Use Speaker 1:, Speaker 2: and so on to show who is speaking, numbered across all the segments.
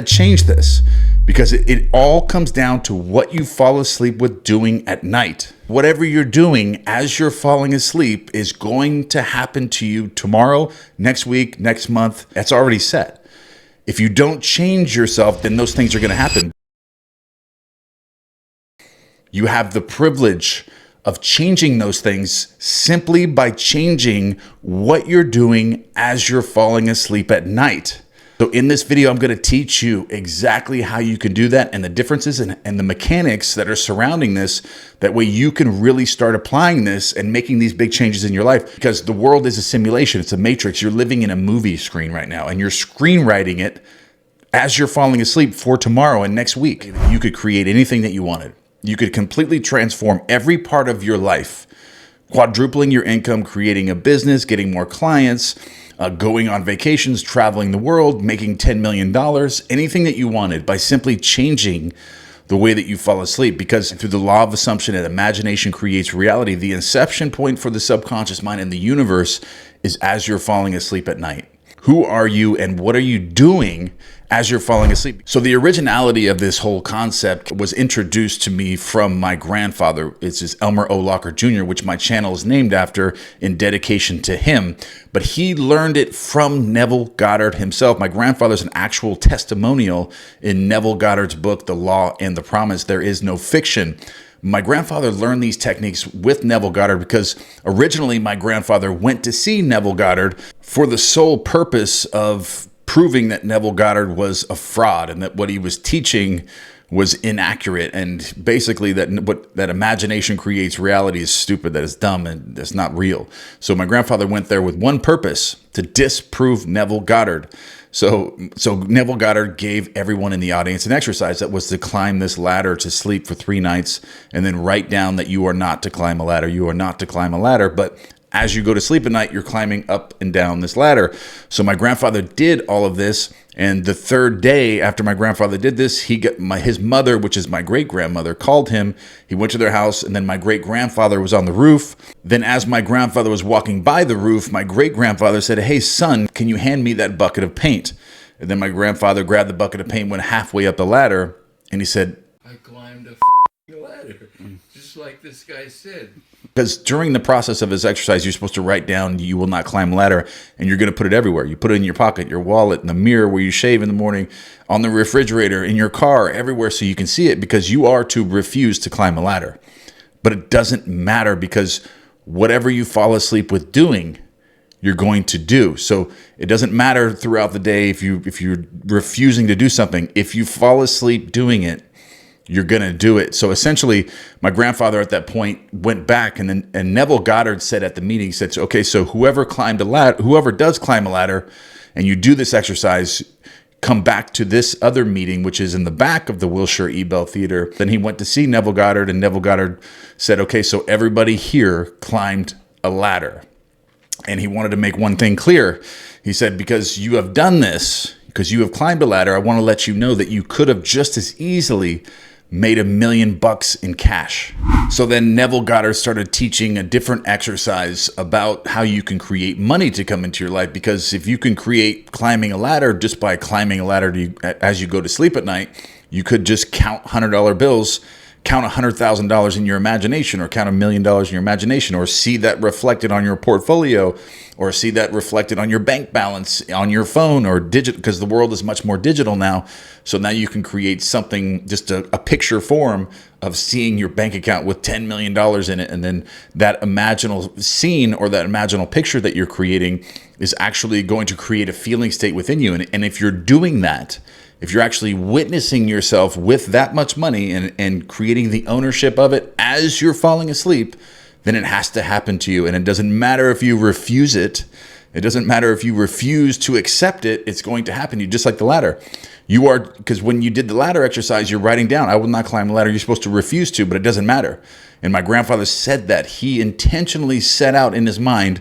Speaker 1: Change this, because it all comes down to what you fall asleep with doing at night. Whatever you're doing as you're falling asleep is going to happen to you tomorrow, next week, next month. That's already set. If you don't change yourself, then those things are going to happen. You have the privilege of changing those things simply by changing what you're doing as you're falling asleep at night. So in this video, I'm going to teach you exactly how you can do that and the differences and the mechanics that are surrounding this. That way you can really start applying this and making these big changes in your life, because the world is a simulation. It's a matrix. You're living in a movie screen right now, and you're screenwriting it as you're falling asleep for tomorrow and next week. You could create anything that you wanted. You could completely transform every part of your life, quadrupling your income, creating a business, getting more clients, going on vacations, traveling the world, making $10 million, anything that you wanted, by simply changing the way that you fall asleep. Because through the law of assumption and imagination creates reality, the inception point for the subconscious mind and the universe is as you're falling asleep at night. Who are you and what are you doing as you're falling asleep? So the originality of this whole concept was introduced to me from my grandfather. It's just Elmer O. Locker Jr., which my channel is named after in dedication to him. But he learned it from Neville Goddard himself. My grandfather's an actual testimonial in Neville Goddard's book, The Law and the Promise. There is no fiction. My grandfather learned these techniques with Neville Goddard because originally my grandfather went to see Neville Goddard for the sole purpose of proving that Neville Goddard was a fraud and that what he was teaching was inaccurate, and basically that imagination creates reality is stupid, that is dumb, and that's not real. So my grandfather went there with one purpose: to disprove Neville Goddard. So Neville Goddard gave everyone in the audience an exercise that was to climb this ladder to sleep for 3 nights, and then write down that you are not to climb a ladder. You are not to climb a ladder, but as you go to sleep at night, you're climbing up and down this ladder. So my grandfather did all of this. And the third day after my grandfather did this, his mother, which is my great-grandmother, called him. He went to their house, and then my great-grandfather was on the roof. Then as my grandfather was walking by the roof, my great-grandfather said, "Hey, son, can you hand me that bucket of paint?" And then my grandfather grabbed the bucket of paint, went halfway up the ladder, and he said,
Speaker 2: "I climbed a ladder, just like this guy said."
Speaker 1: Because during the process of this exercise, you're supposed to write down you will not climb a ladder, and you're going to put it everywhere. You put it in your pocket, your wallet, in the mirror where you shave in the morning, on the refrigerator, in your car, everywhere, so you can see it, because you are to refuse to climb a ladder. But it doesn't matter, because whatever you fall asleep with doing, you're going to do. So it doesn't matter throughout the day if you're refusing to do something. If you fall asleep doing it, you're going to do it. So essentially, my grandfather at that point went back, and Neville Goddard said at the meeting, he said, "Okay, so whoever does climb a ladder and you do this exercise, come back to this other meeting, which is in the back of the Wilshire E. Bell Theater." Then he went to see Neville Goddard, and Neville Goddard said, "Okay, so everybody here climbed a ladder." And he wanted to make one thing clear. He said, "Because you have done this, because you have climbed a ladder, I want to let you know that you could have just as easily made $1 million in cash." So then Neville Goddard started teaching a different exercise about how you can create money to come into your life. Because if you can create climbing a ladder just by climbing a ladder as you go to sleep at night, you could just count $100 bills, count $100,000 in your imagination, or count $1 million in your imagination, or see that reflected on your portfolio, or see that reflected on your bank balance on your phone, or digital, because the world is much more digital now. So now you can create something, just a picture form of seeing your bank account with $10 million in it. And then that imaginal scene or that imaginal picture that you're creating is actually going to create a feeling state within you. And if you're doing that, if you're actually witnessing yourself with that much money and creating the ownership of it as you're falling asleep, then it has to happen to you. And it doesn't matter if you refuse it. It doesn't matter if you refuse to accept it. It's going to happen to you, just like the ladder. Because when you did the ladder exercise, you're writing down, "I will not climb a ladder." You're supposed to refuse to, but it doesn't matter. And my grandfather said that he intentionally set out in his mind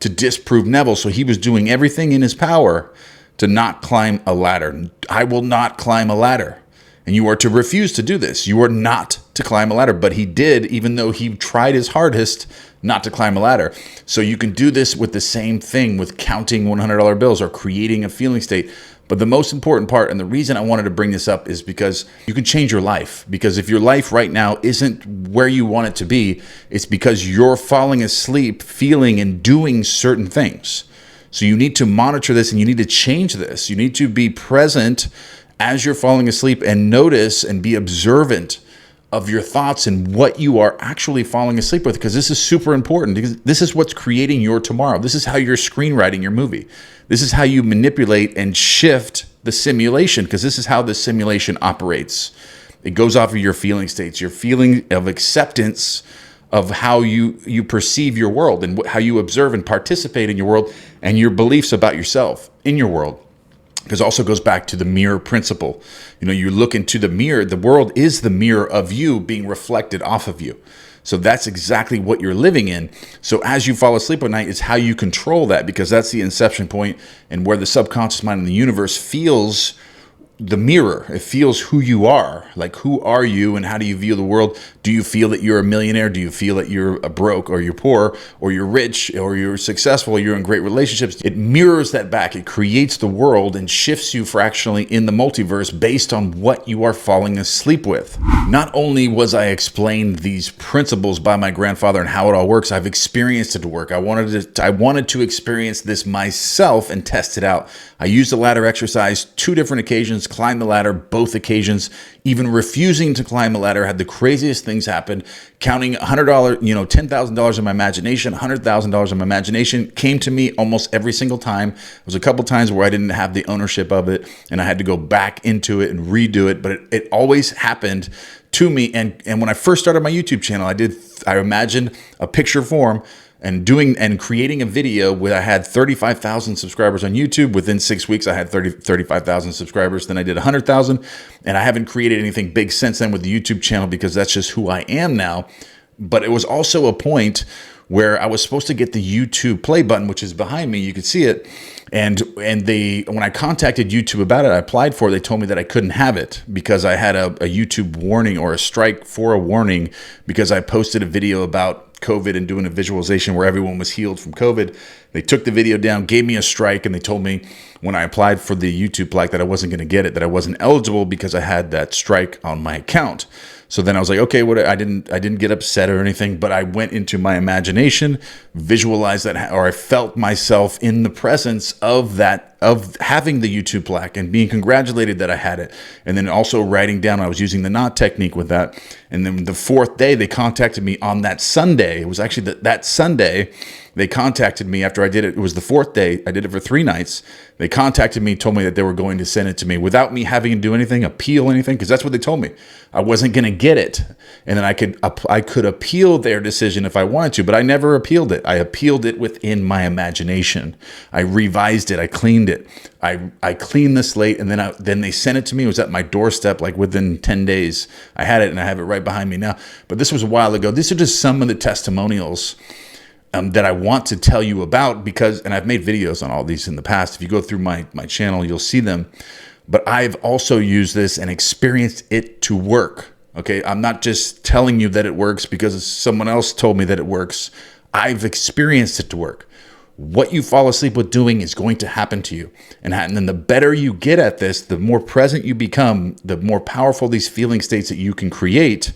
Speaker 1: to disprove Neville. So he was doing everything in his power to not climb a ladder. "I will not climb a ladder." And you are to refuse to do this. You are not to climb a ladder. But he did, even though he tried his hardest not to climb a ladder. So you can do this with the same thing, with counting $100 bills or creating a feeling state. But the most important part, and the reason I wanted to bring this up, is because you can change your life. Because if your life right now isn't where you want it to be, it's because you're falling asleep, feeling and doing certain things. So you need to monitor this and you need to change this. You need to be present as you're falling asleep and notice and be observant of your thoughts and what you are actually falling asleep with, because this is super important, because this is what's creating your tomorrow. This is how you're screenwriting your movie. This is how you manipulate and shift the simulation, because this is how the simulation operates. It goes off of your feeling states, your feeling of acceptance of how you perceive your world and how you observe and participate in your world, and your beliefs about yourself in your world. Because it also goes back to the mirror principle. You look into the mirror, the world is the mirror of you being reflected off of you. So that's exactly what you're living in. So as you fall asleep at night, it's how you control that, because that's the inception point and where the subconscious mind in the universe feels the mirror. It feels who you are. Like, who are you and how do you view the world? Do you feel that you're a millionaire? Do you feel that you're a broke, or you're poor, or you're rich, or you're successful, or you're in great relationships? It mirrors that back. It creates the world and shifts you fractionally in the multiverse based on what you are falling asleep with. Not only was I explained these principles by my grandfather and how it all works, I've experienced it work. I wanted to experience this myself and test it out. I used the ladder exercise 2 different occasions, climbed the ladder both occasions, even refusing to climb the ladder, had the craziest things happen, counting $100, $10,000 in my imagination, $100,000 in my imagination came to me almost every single time. There was a couple times where I didn't have the ownership of it and I had to go back into it and redo it, but it always happened to me. And when I first started my YouTube channel, I imagined a picture form and creating a video where I had 35,000 subscribers on YouTube. Within 6 weeks, I had 35,000 subscribers. Then I did 100,000, and I haven't created anything big since then with the YouTube channel, because that's just who I am now. But it was also a point where I was supposed to get the YouTube play button, which is behind me. You can see it. And when I contacted YouTube about it, I applied for it. They told me that I couldn't have it because I had a YouTube warning, or a strike for a warning, because I posted a video about COVID and doing a visualization where everyone was healed from COVID. They took the video down, gave me a strike, and they told me when I applied for the YouTube plaque that I wasn't going to get it, that I wasn't eligible because I had that strike on my account. So then I was like, okay, I didn't get upset or anything, but I went into my imagination, visualized that, or I felt myself in the presence of that, of having the YouTube plaque and being congratulated that I had it. And then also writing down, I was using the knot technique with that. And then the 4th day, they contacted me on that Sunday. It was actually that Sunday. They contacted me after I did it. It was the 4th day. I did it for 3 nights. They contacted me, told me that they were going to send it to me without me having to do anything, appeal anything, because that's what they told me. I wasn't going to get it. And then I could appeal their decision if I wanted to, but I never appealed it. I appealed it within my imagination. I revised it. I cleaned it. I cleaned the slate, and then they sent it to me. It was at my doorstep, like within 10 days. I had it, and I have it right behind me now. But this was a while ago. These are just some of the testimonials that I want to tell you about, and I've made videos on all these in the past. If you go through my channel, you'll see them. But I've also used this and experienced it to work. Okay, I'm not just telling you that it works because someone else told me that it works. I've experienced it to work. What you fall asleep with doing is going to happen to you. And then the better you get at this, the more present you become, the more powerful these feeling states that you can create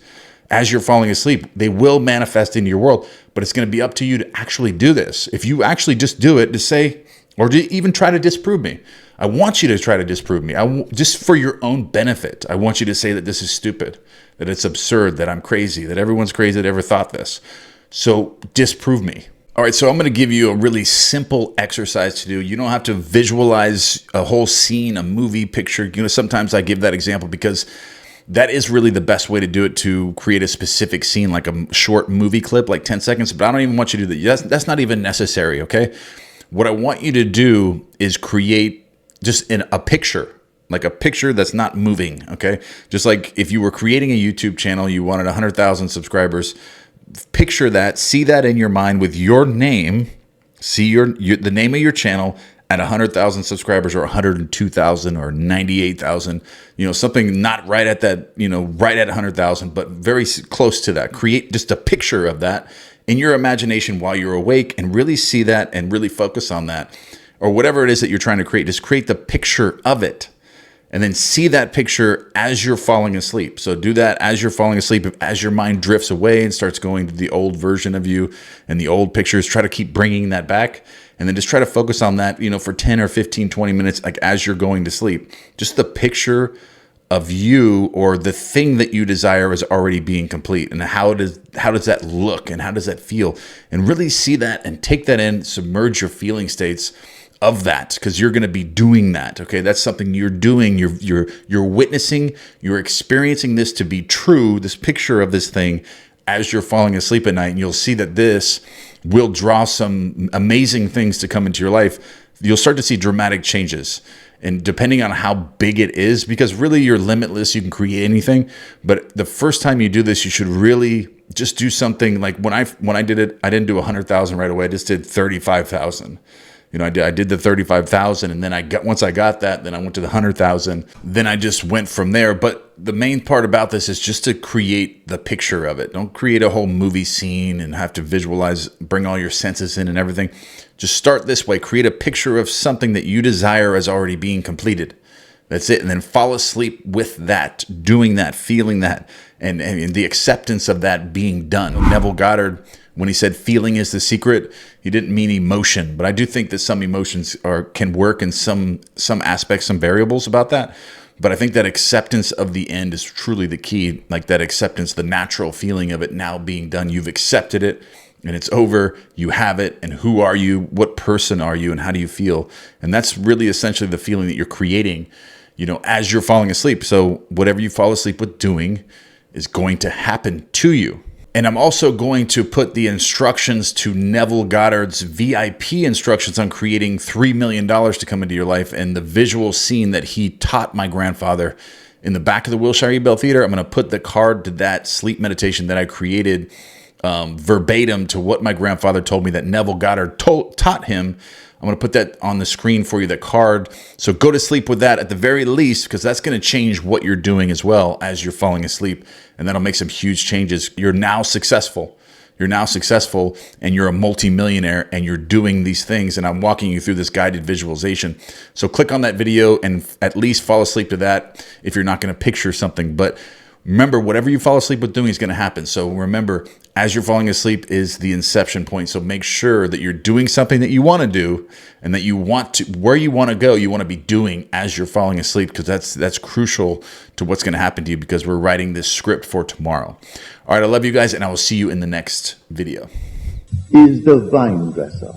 Speaker 1: as you're falling asleep. They will manifest into your world, but it's going to be up to you to actually do this. If you actually just do it, to say, or to even try to disprove me. I want you to try to disprove me. Just for your own benefit. I want you to say that this is stupid, that it's absurd, that I'm crazy, that everyone's crazy that ever thought this. So disprove me. All right, so I'm going to give you a really simple exercise to do. You don't have to visualize a whole scene, a movie picture. Sometimes I give that example because that is really the best way to do it, to create a specific scene, like a short movie clip, like 10 seconds. But I don't even want you to do that. That's not even necessary, okay? What I want you to do is create just a picture, like a picture that's not moving, okay? Just like if you were creating a YouTube channel, you wanted 100,000 subscribers, picture that, see that in your mind with your name, see the name of your channel at 100,000 subscribers, or 102,000 or 98,000, something not right at that, right at 100,000, but very close to that. Create just a picture of that in your imagination while you're awake, and really see that and really focus on that. or whatever it is that you're trying to create. Just create the picture of it. And then see that picture as you're falling asleep. So do that as you're falling asleep. As your mind drifts away and starts going to the old version of you and the old pictures, try to keep bringing that back. And then just try to focus on that, for 10 or 15, 20 minutes, like as you're going to sleep. Just the picture of you or the thing that you desire is already being complete. And how does that look and how does that feel? And really see that and take that in, submerge your feeling states of that, because you're going to be doing that. Okay, that's something you're doing. You're witnessing, you're experiencing this to be true, this picture of this thing as you're falling asleep at night, and you'll see that this will draw some amazing things to come into your life. You'll start to see dramatic changes, and depending on how big it is, because really you're limitless, you can create anything. But the first time you do this, you should really just do something like when I did it, I didn't do 100,000 right away. I just did 35,000. I did the 35,000, and then once I got that, then I went to the 100,000. Then I just went from there. But the main part about this is just to create the picture of it. Don't create a whole movie scene and have to visualize, bring all your senses in and everything. Just start this way. Create a picture of something that you desire as already being completed. That's it. And then fall asleep with that, doing that, feeling that, and the acceptance of that being done. Neville Goddard, when he said feeling is the secret, he didn't mean emotion, but I do think that some emotions can work in some aspects, some variables about that. But I think that acceptance of the end is truly the key. Like that acceptance, the natural feeling of it now being done. You've accepted it and it's over. You have it. And who are you? What person are you? And how do you feel? And that's really essentially the feeling that you're creating, as you're falling asleep. So whatever you fall asleep with doing is going to happen to you. And I'm also going to put the instructions to Neville Goddard's VIP instructions on creating $3 million to come into your life, and the visual scene that he taught my grandfather in the back of the Wilshire E. Bell Theater. I'm going to put the card to that sleep meditation that I created verbatim to what my grandfather told me that Neville Goddard taught him. I'm going to put that on the screen for you, the card. So go to sleep with that at the very least, because that's going to change what you're doing as well as you're falling asleep. And that'll make some huge changes. You're now successful. You're now successful and you're a multimillionaire and you're doing these things. And I'm walking you through this guided visualization. So click on that video and at least fall asleep to that if you're not going to picture something. But remember, whatever you fall asleep with doing is going to happen. So remember, as you're falling asleep is the inception point. So make sure that you're doing something that you want to do and that you want to, where you want to go, you want to be doing as you're falling asleep, because that's crucial to what's going to happen to you, because we're writing this script for tomorrow. All right, I love you guys, and I will see you in the next video.
Speaker 3: Is the vine dresser.